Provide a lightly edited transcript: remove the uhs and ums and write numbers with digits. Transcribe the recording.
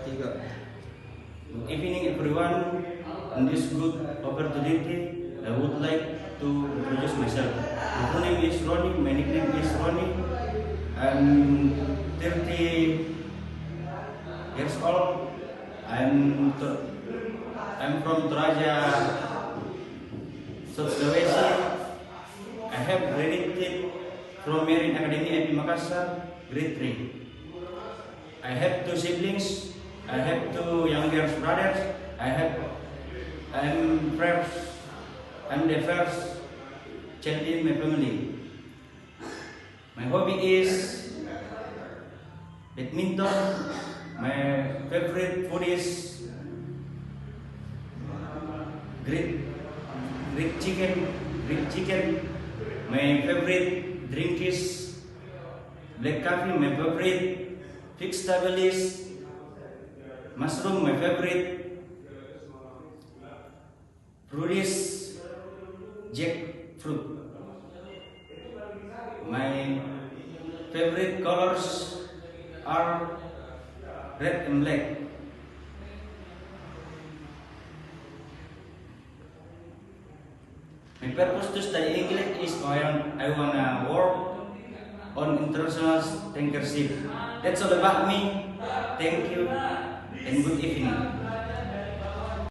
Tiga. Good evening everyone. In this good opportunity, I would like to introduce myself. My full name is Ronnie, my nickname is Ronnie. I'm 30 years old. I'm from Toraja, South Sulawesi. I have graduated from Marine Academy IP Makassar, grade 3. I have 2 siblings. I have 2 younger brothers. I'm the first child in my family. My hobby is badminton. My favorite food is grilled chicken. My favorite drink is black coffee. My favorite vegetable is mushroom. My favorite fruit is jackfruit. My favorite colors are red and black. My purpose to study English is I wanna work on international tanker ship. That's all about me. Thank you and good evening.